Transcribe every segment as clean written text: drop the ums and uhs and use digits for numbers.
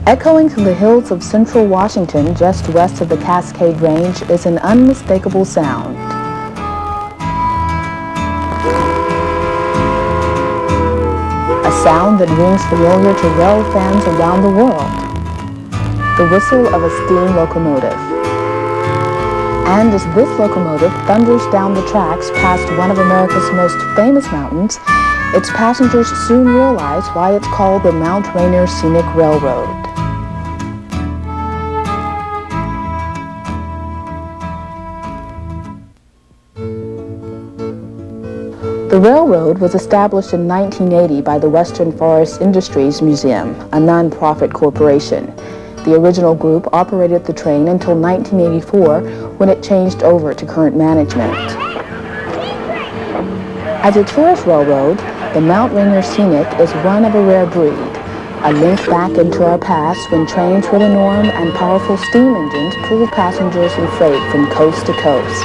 Echoing through the hills of central Washington, just west of the Cascade Range, is an unmistakable sound. A sound that rings familiar to rail fans around the world. The whistle of a steam locomotive. And as this locomotive thunders down the tracks past one of America's most famous mountains, its passengers soon realize why it's called the Mount Rainier Scenic Railroad. The railroad was established in 1980 by the Western Forest Industries Museum, a non-profit corporation. The original group operated the train until 1984, when it changed over to current management. As a tourist railroad, the Mount Rainier Scenic is one of a rare breed, a link back into our past when trains were the norm and powerful steam engines pulled passengers and freight from coast to coast.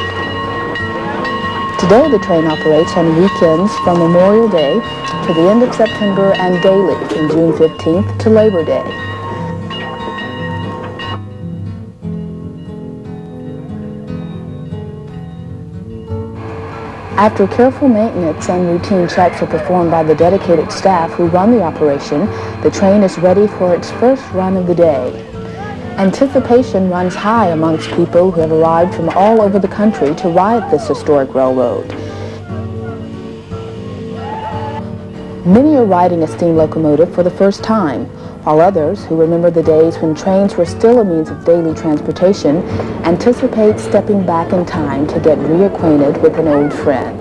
Today, the train operates on weekends from Memorial Day to the end of September and daily from June 15th to Labor Day. After careful maintenance and routine checks are performed by the dedicated staff who run the operation, the train is ready for its first run of the day. Anticipation runs high amongst people who have arrived from all over the country to ride this historic railroad. Many are riding a steam locomotive for the first time, while others, who remember the days when trains were still a means of daily transportation, anticipate stepping back in time to get reacquainted with an old friend.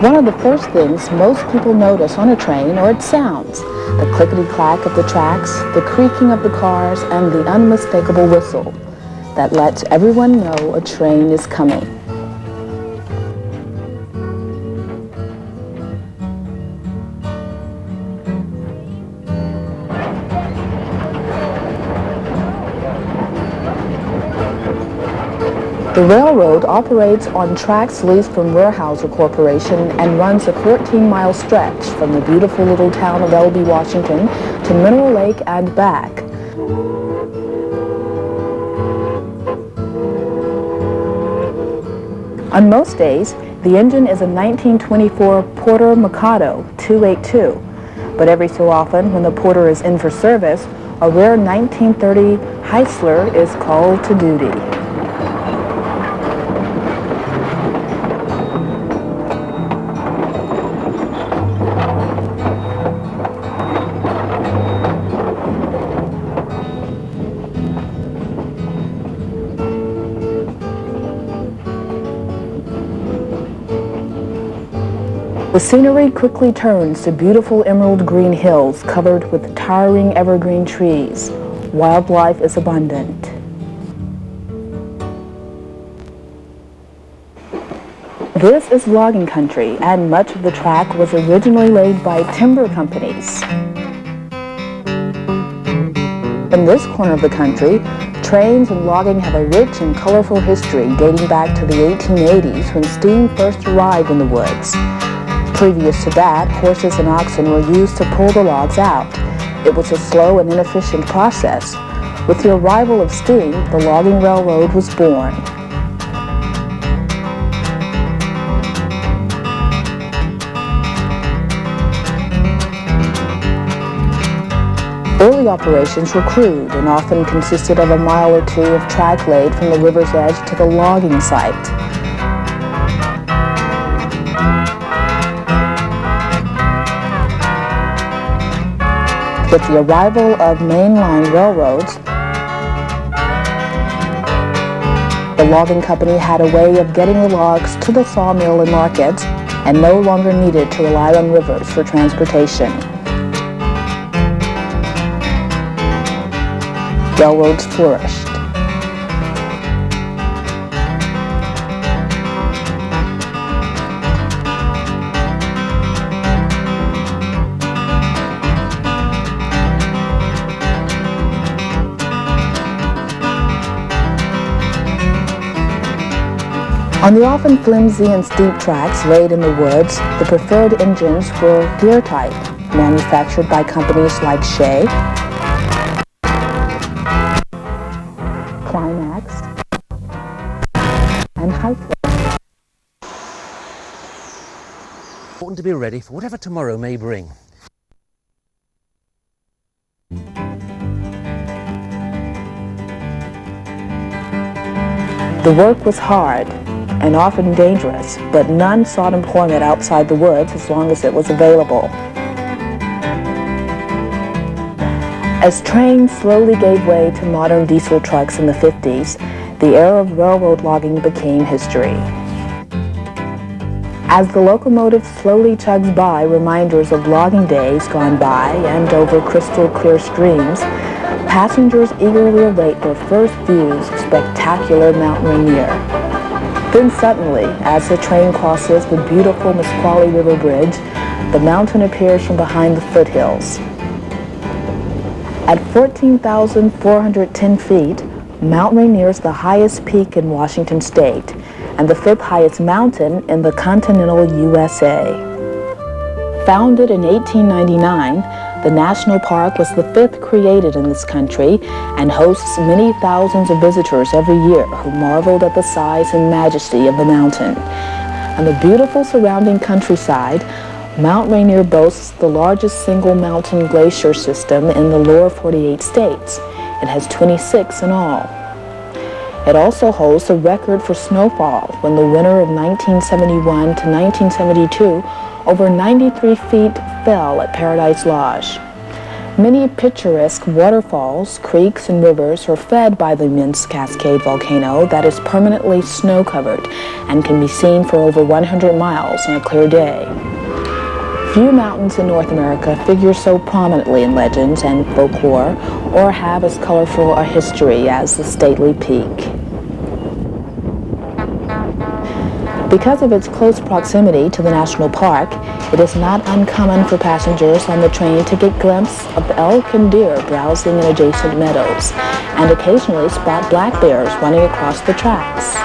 One of the first things most people notice on a train are its sounds, the clickety-clack of the tracks, the creaking of the cars, and the unmistakable whistle that lets everyone know a train is coming. The railroad operates on tracks leased from Weyerhaeuser Corporation and runs a 14-mile stretch from the beautiful little town of Elbe, Washington to Mineral Lake and back. On most days, the engine is a 1924 Porter Mikado 282, but every so often, when the Porter is in for service, a rare 1930 Heisler is called to duty. The scenery quickly turns to beautiful emerald green hills covered with towering evergreen trees. Wildlife is abundant. This is logging country, and much of the track was originally laid by timber companies. In this corner of the country, trains and logging have a rich and colorful history dating back to the 1880s when steam first arrived in the woods. Previous to that, horses and oxen were used to pull the logs out. It was a slow and inefficient process. With the arrival of steam, the logging railroad was born. Early operations were crude and often consisted of a mile or two of track laid from the river's edge to the logging site. With the arrival of mainline railroads, the logging company had a way of getting the logs to the sawmill and markets and no longer needed to rely on rivers for transportation. Railroads flourished. On the often flimsy and steep tracks laid in the woods, the preferred engines were gear type, manufactured by companies like Shea, Climax, and Hyflux. Important to be ready for whatever tomorrow may bring. The work was hard and often dangerous, but none sought employment outside the woods as long as it was available. As trains slowly gave way to modern diesel trucks in the 50s, the era of railroad logging became history. As the locomotive slowly chugs by reminders of logging days gone by and over crystal clear streams, passengers eagerly await their first views of spectacular Mount Rainier. Then suddenly, as the train crosses the beautiful Nisqually River Bridge, the mountain appears from behind the foothills. At 14,410 feet, Mount Rainier is the highest peak in Washington State and the fifth highest mountain in the continental USA. Founded in 1899, the national park was the fifth created in this country and hosts many thousands of visitors every year who marveled at the size and majesty of the mountain. On the beautiful surrounding countryside, Mount Rainier boasts the largest single mountain glacier system in the lower 48 states. It has 26 in all. It also holds the record for snowfall when the winter of 1971 to 1972 over 93 feet fell at Paradise Lodge. Many picturesque waterfalls, creeks, and rivers are fed by the immense Cascade volcano that is permanently snow-covered and can be seen for over 100 miles on a clear day. Few mountains in North America figure so prominently in legends and folklore or have as colorful a history as the stately peak. Because of its close proximity to the national park, it is not uncommon for passengers on the train to get a glimpse of elk and deer browsing in adjacent meadows, and occasionally spot black bears running across the tracks.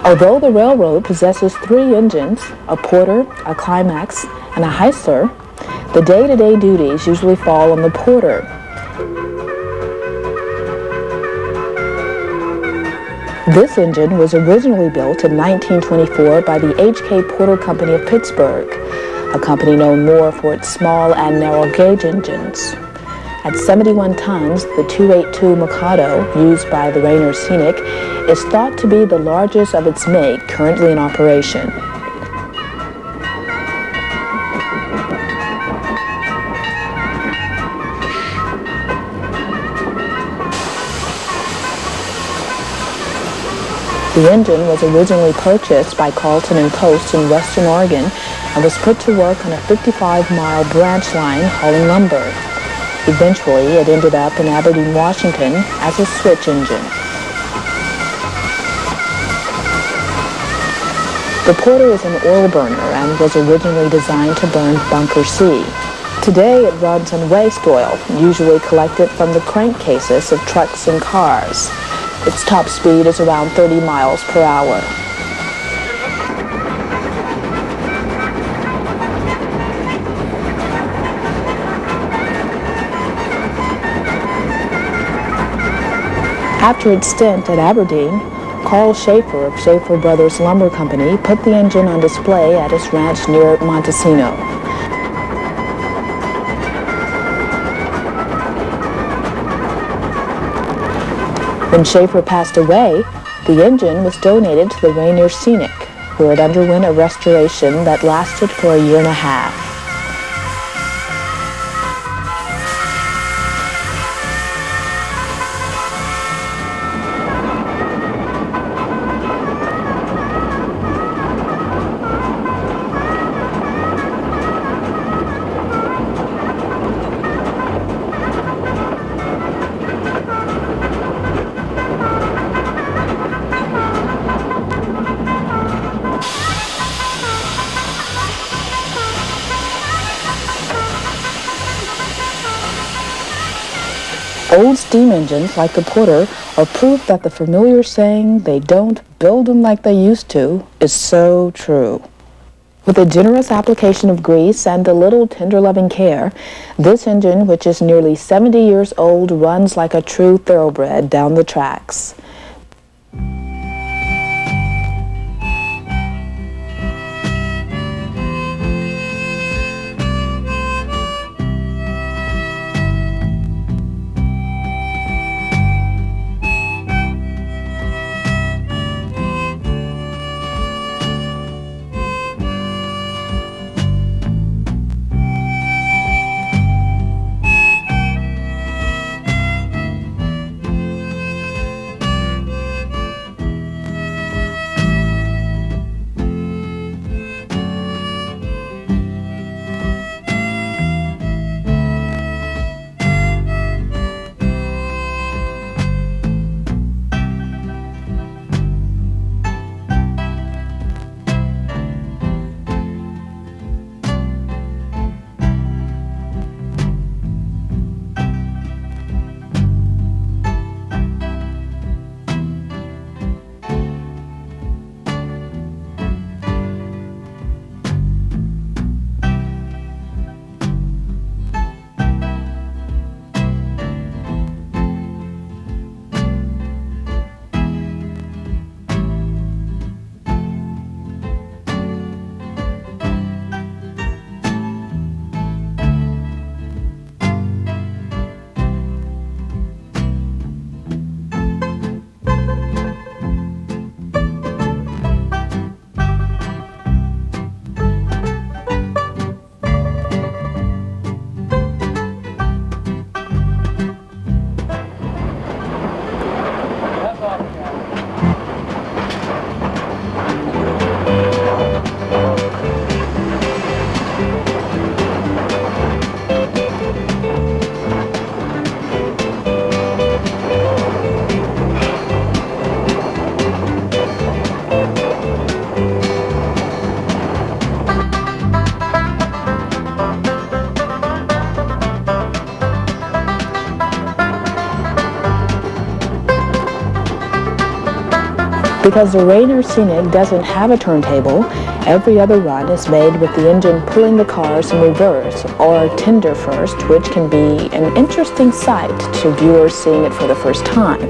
Although the railroad possesses 3 engines, a porter, a climax, and a heisler, the day-to-day duties usually fall on the porter. This engine was originally built in 1924 by the H.K. Porter Company of Pittsburgh, a company known more for its small and narrow-gauge engines. At 71 tons, the 282 Mikado, used by the Rainier Scenic, is thought to be the largest of its make currently in operation. The engine was originally purchased by Carlton and Post in Western Oregon and was put to work on a 55-mile branch line hauling lumber. Eventually, it ended up in Aberdeen, Washington as a switch engine. The Porter is an oil burner and was originally designed to burn Bunker C. Today, it runs on waste oil, usually collected from the crankcases of trucks and cars. Its top speed is around 30 miles per hour. After its stint at Aberdeen, Carl Schaefer of Schaefer Brothers Lumber Company put the engine on display at his ranch near Montesino. When Schaefer passed away, the engine was donated to the Rainier Scenic, where it underwent a restoration that lasted for a year and a half. Old steam engines like the Porter are proof that the familiar saying, "they don't build them like they used to," is so true. With a generous application of grease and a little tender-loving care, this engine, which is nearly 70 years old, runs like a true thoroughbred down the tracks. Because the Rainier Scenic doesn't have a turntable, every other run is made with the engine pulling the cars in reverse or tender first, which can be an interesting sight to viewers seeing it for the first time.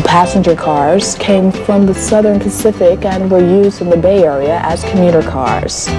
Passenger cars came from the Southern Pacific and were used in the Bay Area as commuter cars.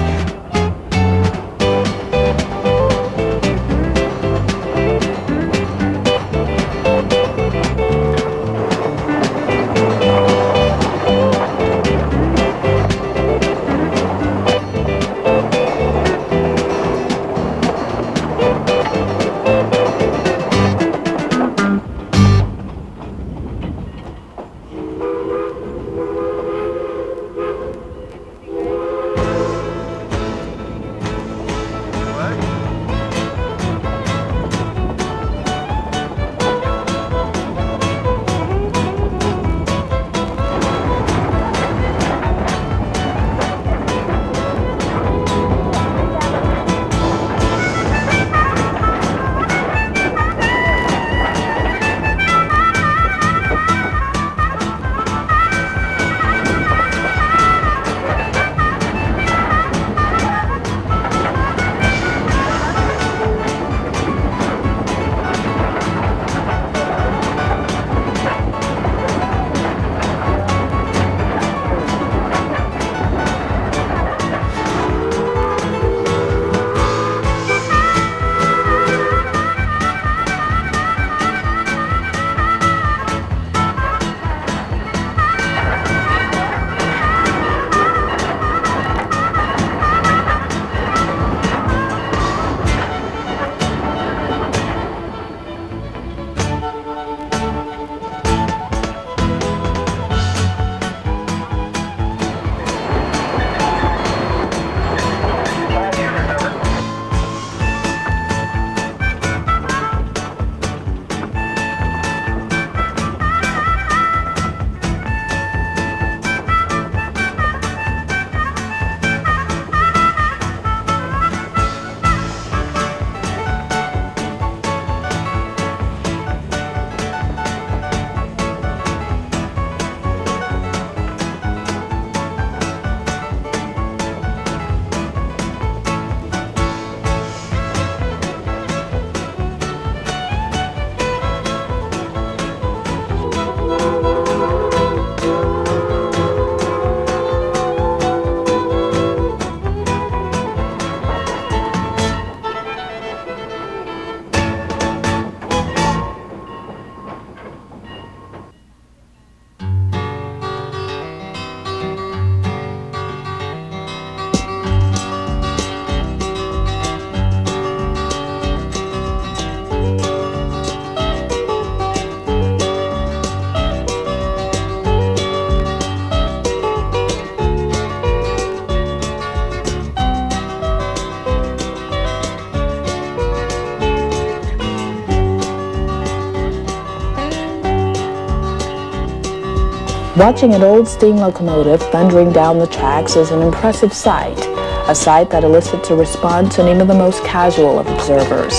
Watching an old steam locomotive thundering down the tracks is an impressive sight, a sight that elicits a response in even the most casual of observers.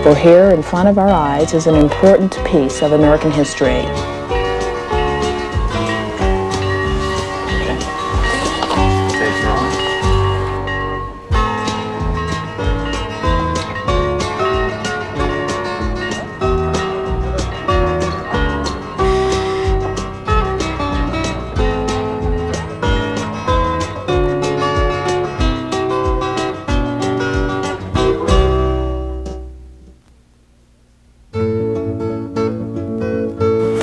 For here in front of our eyes is an important piece of American history.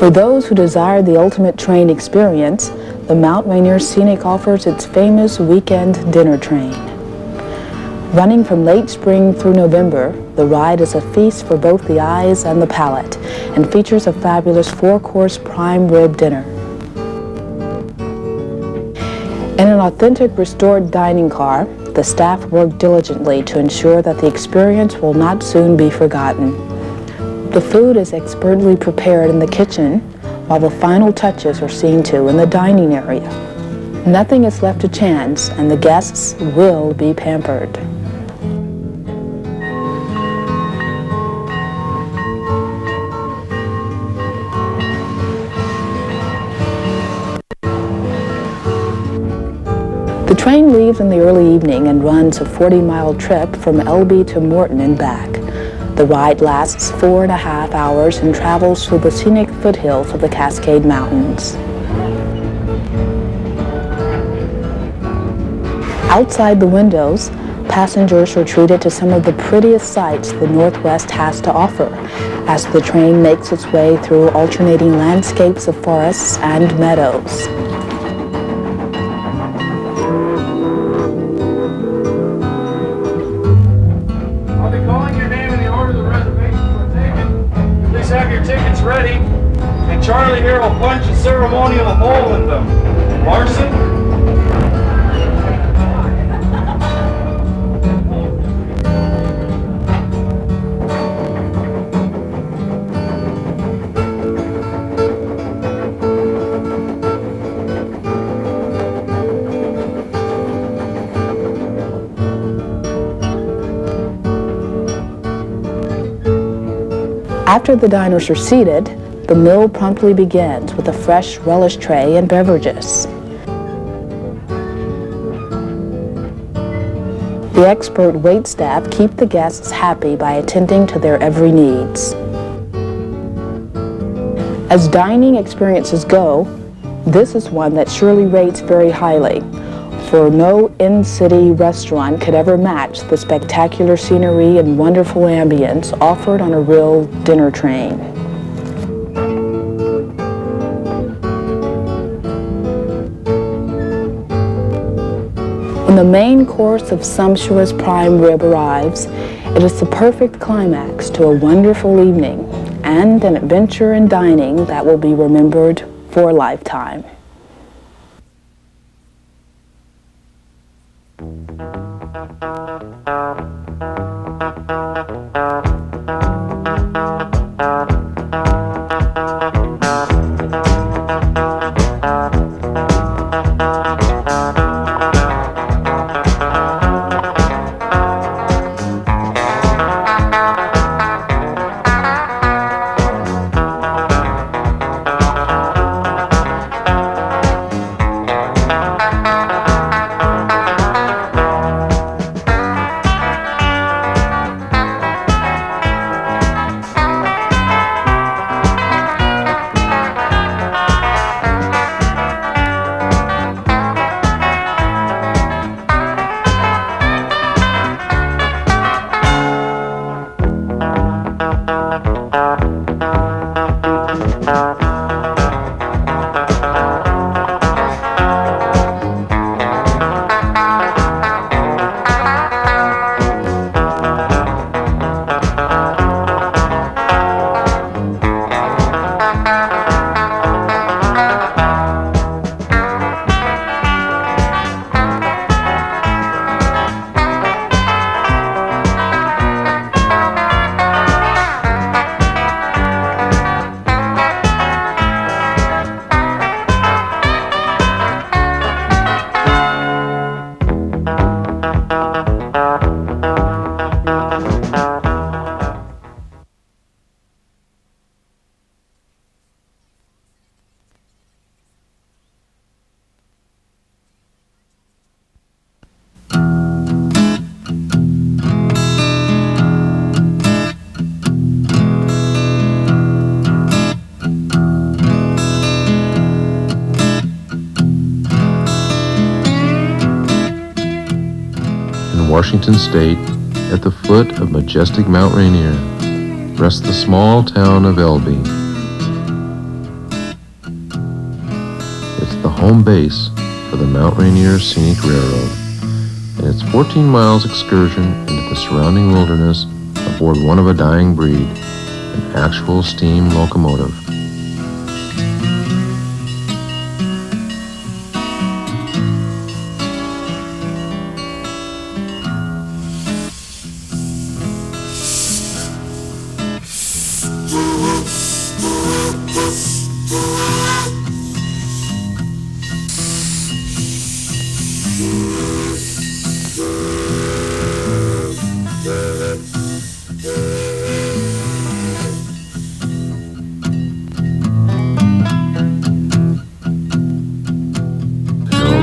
For those who desire the ultimate train experience, the Mount Rainier Scenic offers its famous weekend dinner train. Running from late spring through November, the ride is a feast for both the eyes and the palate and features a fabulous 4-course prime rib dinner. In an authentic restored dining car, the staff worked diligently to ensure that the experience will not soon be forgotten. The food is expertly prepared in the kitchen, while the final touches are seen to in the dining area. Nothing is left to chance, and the guests will be pampered. The train leaves in the early evening and runs a 40-mile trip from Elby to Morton and back. The ride lasts 4.5 hours and travels through the scenic foothills of the Cascade Mountains. Outside the windows, passengers are treated to some of the prettiest sights the Northwest has to offer as the train makes its way through alternating landscapes of forests and meadows. Ready, and Charlie here will punch a ceremonial hole in them. Larson? After the diners are seated, the meal promptly begins with a fresh relish tray and beverages. The expert waitstaff keep the guests happy by attending to their every needs. As dining experiences go, this is one that Shirley rates very highly, for no in-city restaurant could ever match the spectacular scenery and wonderful ambience offered on a real dinner train. When the main course of sumptuous prime rib arrives, it is the perfect climax to a wonderful evening and an adventure in dining that will be remembered for a lifetime. Washington State, at the foot of majestic Mount Rainier, rests the small town of Elby. It's the home home base for the Mount Rainier Scenic Railroad and its 14 miles excursion into the surrounding wilderness aboard one of a dying breed, an actual steam locomotive.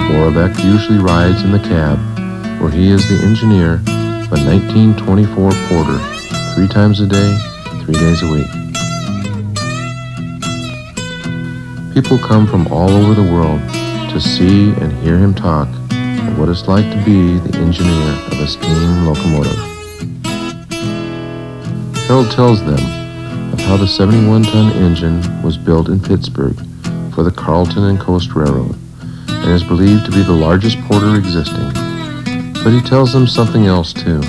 Borobeck usually rides in the cab, where he is the engineer of a 1924 Porter, 3 times a day, 3 days a week. People come from all over the world to see and hear him talk of what it's like to be the engineer of a steam locomotive. Harold tells them of how the 71-ton engine was built in Pittsburgh for the Carleton and Coast Railroad, and is believed to be the largest porter existing. But he tells them something else too.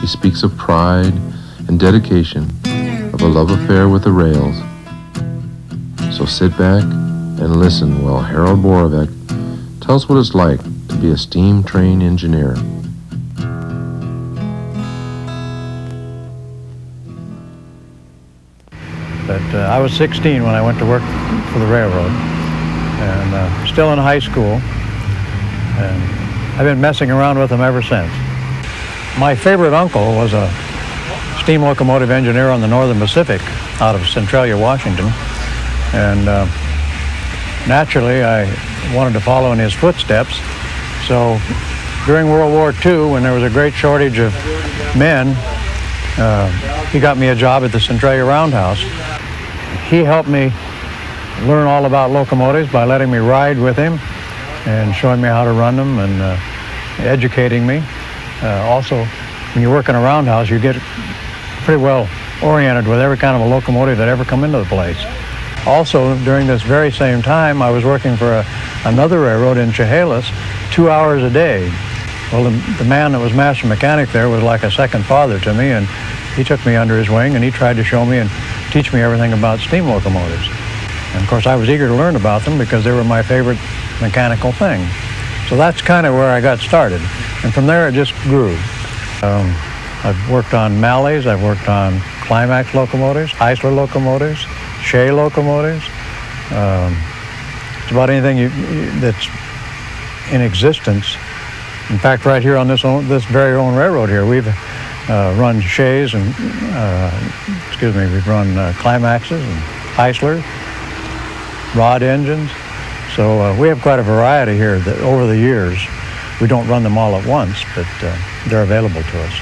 He speaks of pride and dedication, of a love affair with the rails. So sit back and listen while Harold Borobeck tells what it's like to be a steam train engineer. But I was 16 when I went to work for the railroad, and still in high school, and I've been messing around with them ever since. My favorite uncle was a steam locomotive engineer on the Northern Pacific out of Centralia, Washington, and naturally I wanted to follow in his footsteps. So during World War II, when there was a great shortage of men, he got me a job at the Centralia Roundhouse. He helped me learn all about locomotives by letting me ride with him and showing me how to run them and educating me. Also, when you work in a roundhouse, you get pretty well oriented with every kind of a locomotive that ever come into the place. Also, during this very same time, I was working for another railroad in Chehalis 2 hours a day. Well, the man that was master mechanic there was like a second father to me, and he took me under his wing and he tried to show me and teach me everything about steam locomotives. And of course, I was eager to learn about them because they were my favorite mechanical thing. So that's kind of where I got started. And from there, it just grew. I've worked on Malleys, I've worked on Climax locomotives, Heisler locomotives, Shea locomotives. It's about anything that's in existence. In fact, right here on this very own railroad here, we've run Shays and, we've run Climaxes and Heislers, rod engines. So we have quite a variety here that over the years, we don't run them all at once, but they're available to us.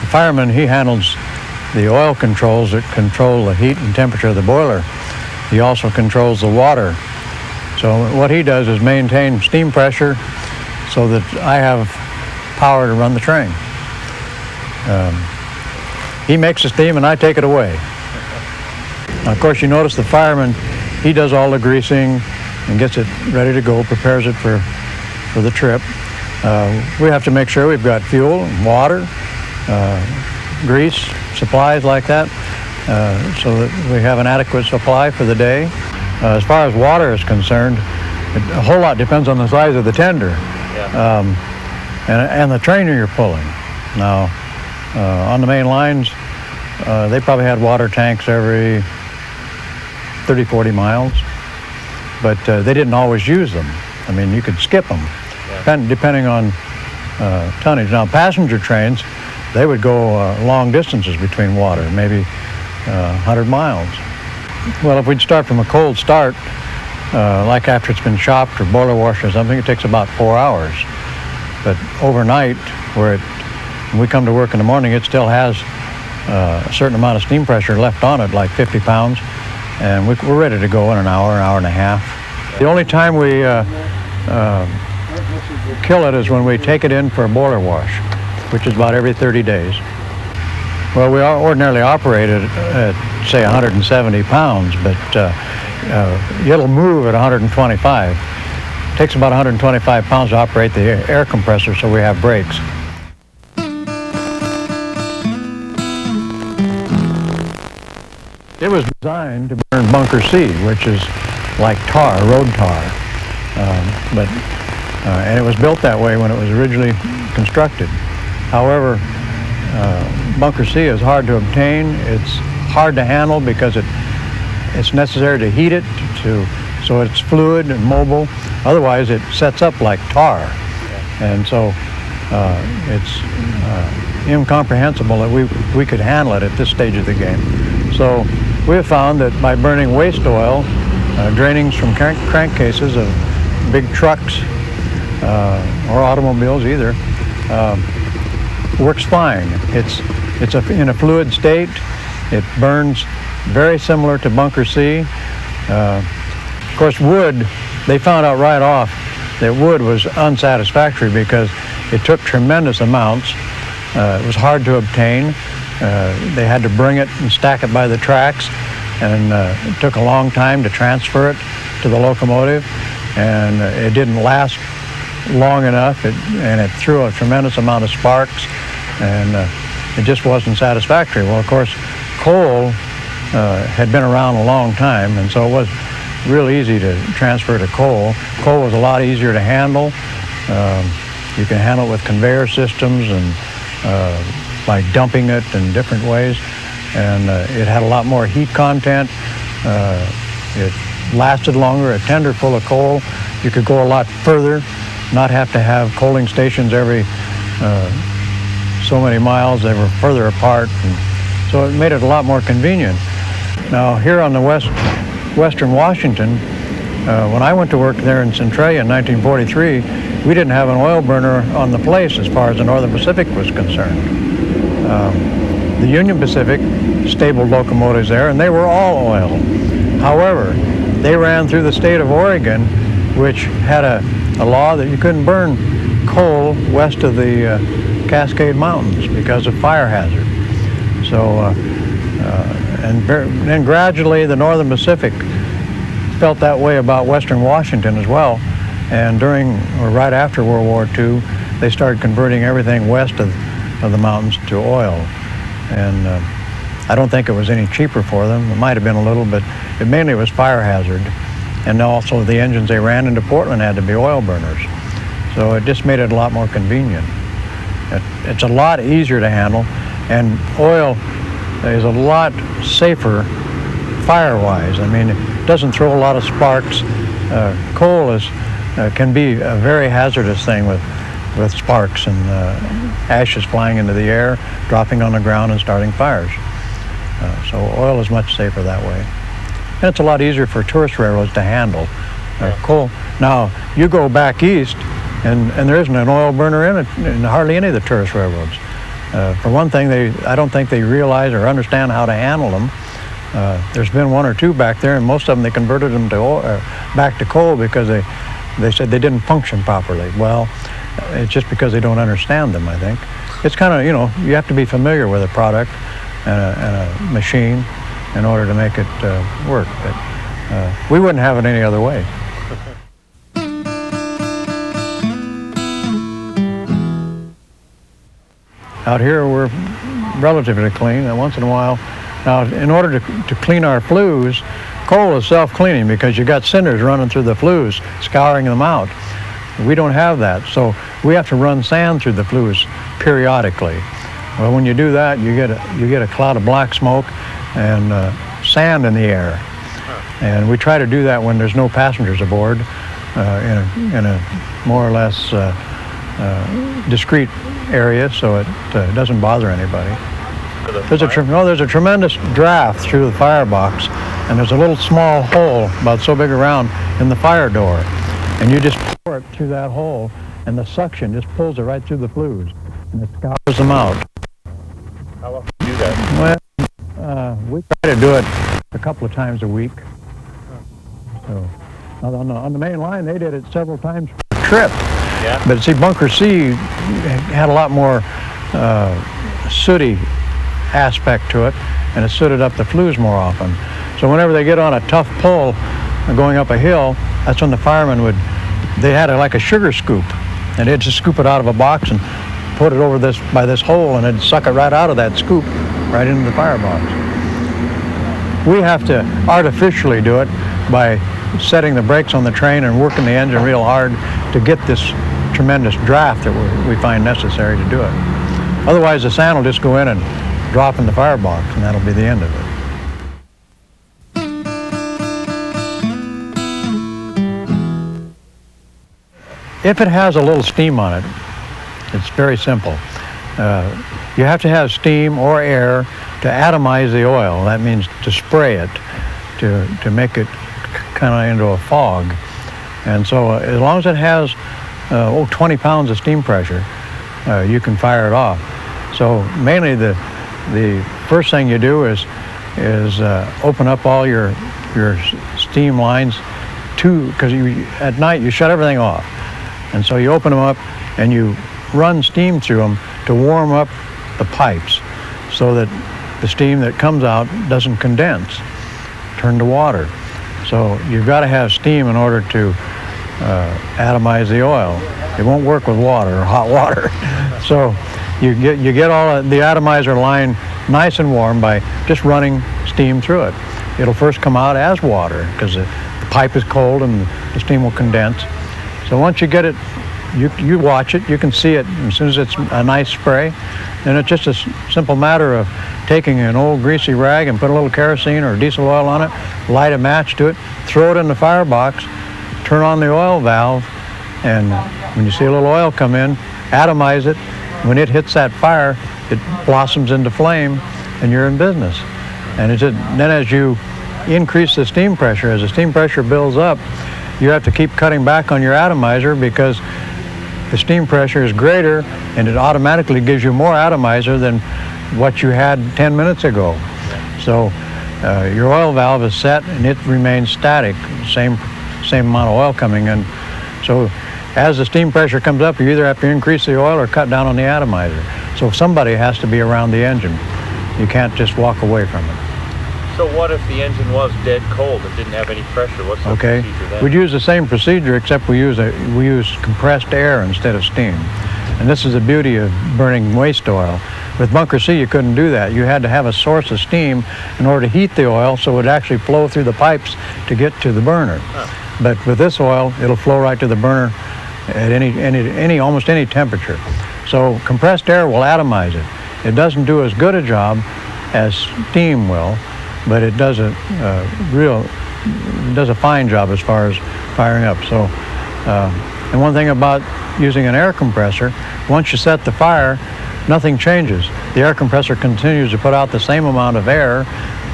The fireman, he handles the oil controls that control the heat and temperature of the boiler. He also controls the water. So what he does is maintain steam pressure so that I have power to run the train. He makes the steam and I take it away. Now, of course, you notice the fireman, he does all the greasing and gets it ready to go, prepares it for the trip. We have to make sure we've got fuel, water, grease, supplies like that, so that we have an adequate supply for the day. As far as water is concerned, a whole lot depends on the size of the tender and the train you're pulling. Now, on the main lines, they probably had water tanks every 30, 40 miles, but they didn't always use them. I mean, you could skip them, depending on tonnage. Now, passenger trains, they would go long distances between water, maybe 100 miles. Well, if we'd start from a cold start, like after it's been chopped or boiler washed or something, it takes about 4 hours. But overnight, when we come to work in the morning, it still has a certain amount of steam pressure left on it, like 50 pounds, and we're ready to go in an hour and a half. The only time we kill it is when we take it in for a boiler wash, which is about every 30 days. Well, we ordinarily operate at, say, 170 pounds, but it'll move at 125. It takes about 125 pounds to operate the air compressor, so we have brakes. It was designed to burn bunker C, which is like tar, road tar. And it was built that way when it was originally constructed. However, bunker C is hard to obtain. It's hard to handle because it's necessary to heat it so it's fluid and mobile. Otherwise, it sets up like tar. And so it's incomprehensible that we could handle it at this stage of the game. So we have found that by burning waste oil, drainings from crankcases of big trucks or automobiles either, works fine. It's in a fluid state. It burns very similar to bunker C. Of course, wood, they found out right off that wood was unsatisfactory because it took tremendous amounts. It was hard to obtain. They had to bring it and stack it by the tracks, and it took a long time to transfer it to the locomotive, and it didn't last long enough, and it threw a tremendous amount of sparks, and it just wasn't satisfactory. Well, of course, coal had been around a long time, and so it was real easy to transfer to coal. Coal was a lot easier to handle. You can handle it with conveyor systems and by dumping it in different ways, and it had a lot more heat content. It lasted longer. A tender full of coal, you could go a lot further, not have to have coaling stations every so many miles. They were further apart, and so it made it a lot more convenient. Now here on the western Washington, when I went to work there in Centralia in 1943, we didn't have an oil burner on the place as far as the Northern Pacific was concerned. The Union Pacific stabled locomotives there, and they were all oil. However, they ran through the state of Oregon, which had a law that you couldn't burn coal west of the Cascade Mountains because of fire hazard. So, and then gradually the Northern Pacific felt that way about Western Washington as well. And during, or right after World War II, they started converting everything west of the mountains to oil. And I don't think it was any cheaper for them. It might have been a little, but it mainly was fire hazard. And also the engines they ran into Portland had to be oil burners. So it just made it a lot more convenient. It's a lot easier to handle, and oil is a lot safer fire-wise. I mean, it doesn't throw a lot of sparks. Coal can be a very hazardous thing with sparks and ashes flying into the air, dropping on the ground and starting fires. So oil is much safer that way. And it's a lot easier for tourist railroads to handle. Coal. Now, you go back east, and there isn't an oil burner in it, in hardly any of the tourist railroads. For one thing, I don't think they realize or understand how to handle them. There's been one or two back there, and most of them they converted them to back to coal because they said they didn't function properly. Well, it's just because they don't understand them, I think. It's kind of, you have to be familiar with a product and a machine in order to make it work. But we wouldn't have it any other way. Out here we're relatively clean, and once in a while. Now, in order to clean our flues, coal is self-cleaning because you got cinders running through the flues, scouring them out. We don't have that, so we have to run sand through the flues periodically. Well, when you do that, you get a cloud of black smoke and sand in the air. And we try to do that when there's no passengers aboard in a more or less discreet area, so it doesn't bother anybody. There's a tremendous draft through the firebox, and there's a little small hole about so big around in the fire door, and you just pour it through that hole, and the suction just pulls it right through the flues, and it scours them out. How often do you do that? Well, we try to do it a couple of times a week. So on the main line, they did it several times per trip. Yeah. But see, bunker C had a lot more sooty aspect to it, and it sooted up the flues more often. So whenever they get on a tough pull going up a hill, that's when the firemen they had like a sugar scoop, and they'd just scoop it out of a box and put it over by this hole, and it'd suck it right out of that scoop right into the firebox. We have to artificially do it by setting the brakes on the train and working the engine real hard to get this tremendous draft that we find necessary to do it. Otherwise, the sand will just go in and drop in the firebox, and that'll be the end of it. If it has a little steam on it, it's very simple. You have to have steam or air to atomize the oil. That means to spray it, to make it kind of into a fog. And so as long as it has 20 pounds of steam pressure, you can fire it off. So mainly the first thing you do is open up all your steam lines because at night you shut everything off. And so you open them up and you run steam through them to warm up the pipes so that the steam that comes out doesn't condense, turn to water. So you've got to have steam in order to atomize the oil. It won't work with water or hot water. So you get all of the atomizer line nice and warm by just running steam through it. It'll first come out as water because the pipe is cold and the steam will condense. So once you get it, you watch it, you can see it as soon as it's a nice spray. Then it's just a simple matter of taking an old greasy rag and put a little kerosene or diesel oil on it, light a match to it, throw it in the firebox, turn on the oil valve, and when you see a little oil come in, atomize it. When it hits that fire, it blossoms into flame, and you're in business. And then as you increase the steam pressure, as the steam pressure builds up, you have to keep cutting back on your atomizer because the steam pressure is greater and it automatically gives you more atomizer than what you had 10 minutes ago. So your oil valve is set and it remains static, same amount of oil coming in. So as the steam pressure comes up, you either have to increase the oil or cut down on the atomizer. So somebody has to be around the engine. You can't just walk away from it. So what if the engine was dead cold and didn't have any pressure? What's the procedure then? We'd use the same procedure except we use compressed air instead of steam. And this is the beauty of burning waste oil. With Bunker C, you couldn't do that. You had to have a source of steam in order to heat the oil so it would actually flow through the pipes to get to the burner. But with this oil, it'll flow right to the burner at almost any temperature. So compressed air will atomize it. It doesn't do as good a job as steam will, but it does a fine job as far as firing up. So, and one thing about using an air compressor, once you set the fire, nothing changes. The air compressor continues to put out the same amount of air.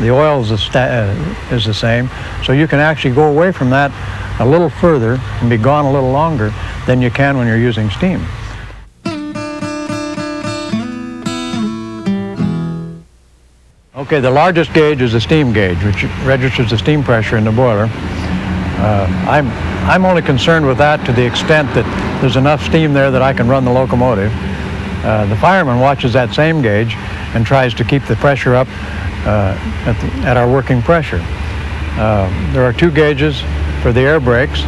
The oil is the same. So you can actually go away from that a little further and be gone a little longer than you can when you're using steam. Okay, the largest gauge is the steam gauge, which registers the steam pressure in the boiler. I'm only concerned with that to the extent that there's enough steam there that I can run the locomotive. The fireman watches that same gauge and tries to keep the pressure up at our working pressure. There are two gauges for the air brakes.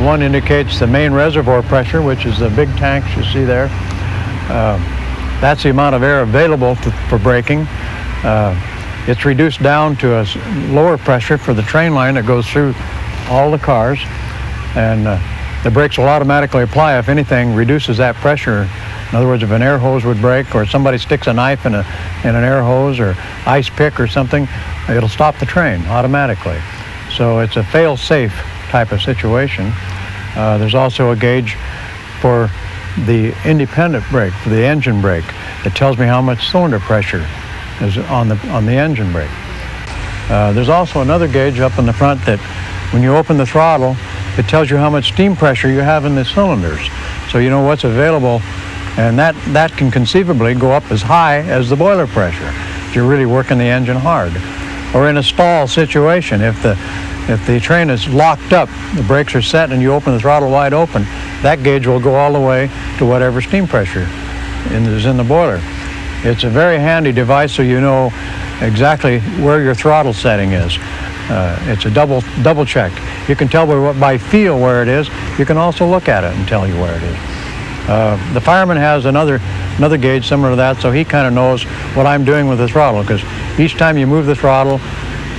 One indicates the main reservoir pressure, which is the big tanks you see there. That's the amount of air available for braking. It's reduced down to a lower pressure for the train line that goes through all the cars, and the brakes will automatically apply if anything reduces that pressure. In other words, if an air hose would break or somebody sticks a knife in an air hose or ice pick or something, it'll stop the train automatically. So it's a fail-safe type of situation. There's also a gauge for the independent brake, for the engine brake. It tells me how much cylinder pressure is on the engine brake. There's also another gauge up in the front that when you open the throttle, it tells you how much steam pressure you have in the cylinders. So you know what's available, and that can conceivably go up as high as the boiler pressure if you're really working the engine hard. Or in a stall situation, if the train is locked up, the brakes are set and you open the throttle wide open, that gauge will go all the way to whatever steam pressure is in the boiler. It's a very handy device so you know exactly where your throttle setting is. It's a double check. You can tell by feel where it is. You can also look at it and tell you where it is. The fireman has another gauge similar to that, so he kind of knows what I'm doing with the throttle, because each time you move the throttle,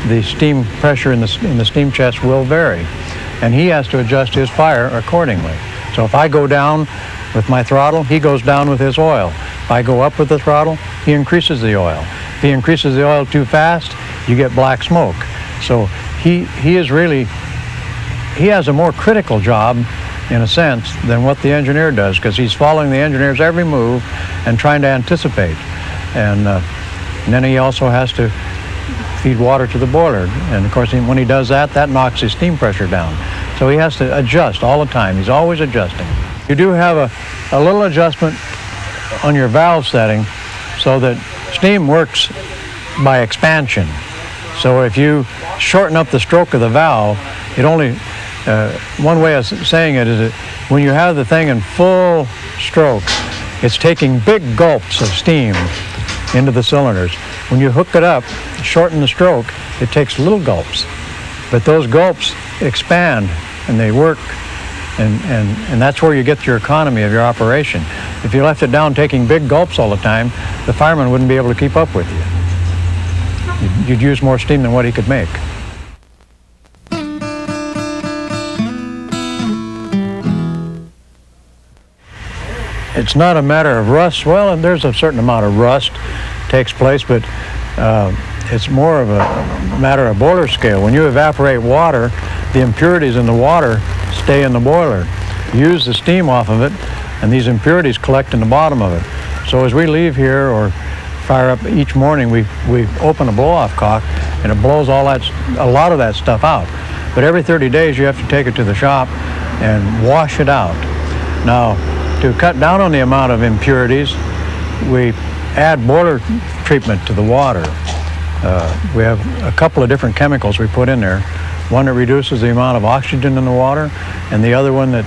the steam pressure in the steam chest will vary, and he has to adjust his fire accordingly. So if I go down with my throttle, he goes down with his oil. If I go up with the throttle, he increases the oil. If he increases the oil too fast, you get black smoke. So he has a more critical job, in a sense, than what the engineer does, because he's following the engineer's every move and trying to anticipate. And then he also has to feed water to the boiler. And of course, when he does that, that knocks his steam pressure down. So he has to adjust all the time. He's always adjusting. You do have a little adjustment on your valve setting so that steam works by expansion. So if you shorten up the stroke of the valve, it only, one way of saying it is that when you have the thing in full stroke, it's taking big gulps of steam into the cylinders. When you hook it up, shorten the stroke, it takes little gulps. But those gulps expand and they work, and that's where you get your economy of your operation. If you left it down taking big gulps all the time, the fireman wouldn't be able to keep up with you. You'd use more steam than what he could make. It's not a matter of rust. Well, and there's a certain amount of rust takes place, but it's more of a matter of boiler scale. When you evaporate water, the impurities in the water stay in the boiler. You use the steam off of it, and these impurities collect in the bottom of it. So as we leave here or fire up each morning, we open a blow-off cock, and it blows a lot of that stuff out. But every 30 days, you have to take it to the shop and wash it out. Now, to cut down on the amount of impurities, we add boiler treatment to the water. We have a couple of different chemicals we put in there. One that reduces the amount of oxygen in the water, and the other one that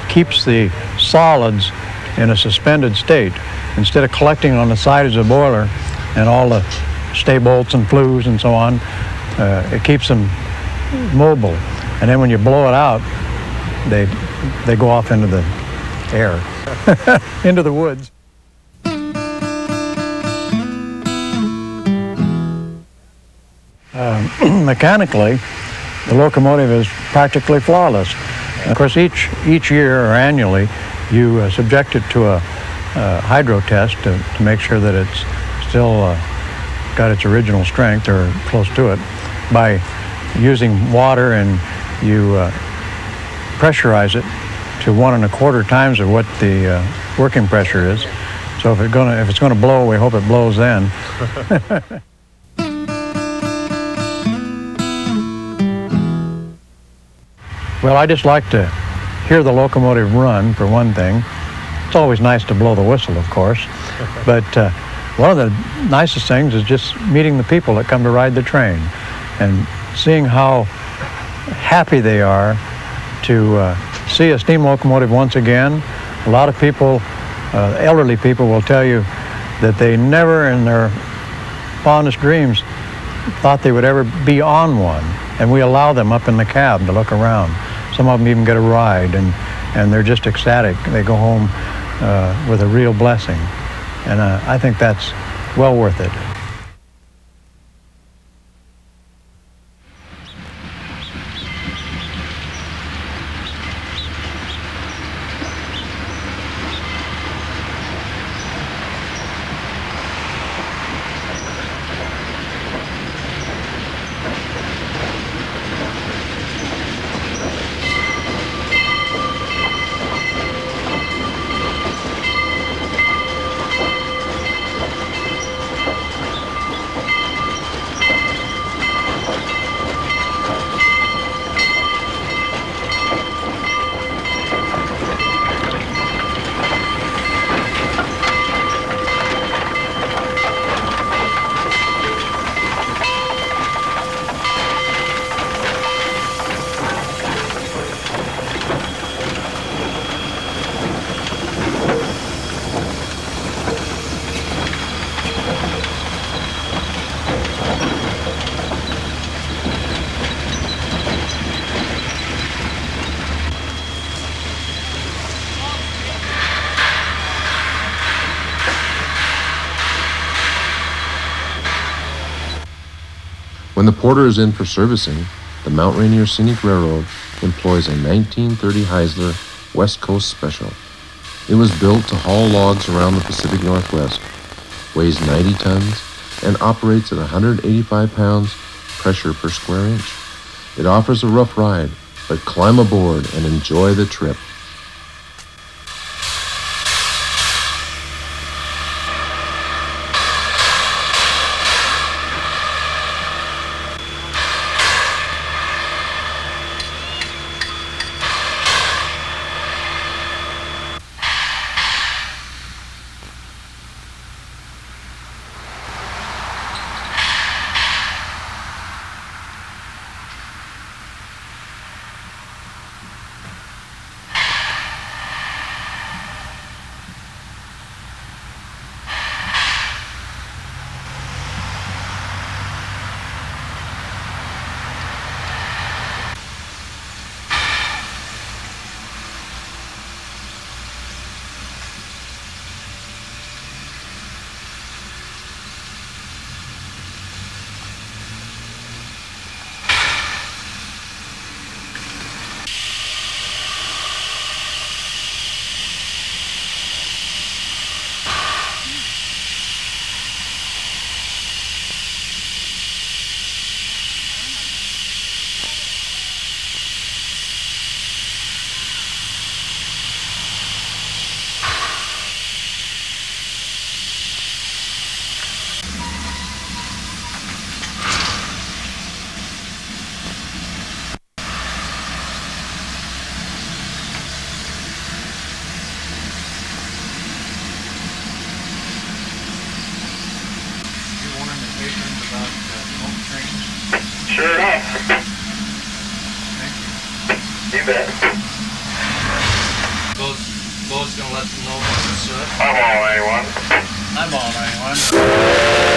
keeps the solids in a suspended state. Instead of collecting on the sides of the boiler and all the stay bolts and flues and so on, it keeps them mobile. And then when you blow it out, they go off into the air, into the woods. Mechanically, the locomotive is practically flawless. Of course, each year or annually, you subject it to a hydro test to make sure that it's still got its original strength or close to it by using water, and you pressurize it to 1 1/4 times of what the working pressure is. So if it's gonna blow, we hope it blows then. Well, I just like to hear the locomotive run, for one thing. It's always nice to blow the whistle, of course. But one of the nicest things is just meeting the people that come to ride the train and seeing how happy they are to see a steam locomotive once again. A lot of people, elderly people, will tell you that they never in their fondest dreams thought they would ever be on one. And we allow them up in the cab to look around. Some of them even get a ride, and they're just ecstatic. They go home with a real blessing. And I think that's well worth it. When the Porter is in for servicing, the Mount Rainier Scenic Railroad employs a 1930 Heisler West Coast Special. It was built to haul logs around the Pacific Northwest, weighs 90 tons, and operates at 185 pounds pressure per square inch. It offers a rough ride, but climb aboard and enjoy the trip. Sure enough. You bet. Bo's gonna let them know about this, I'm all anyone. I'm all right,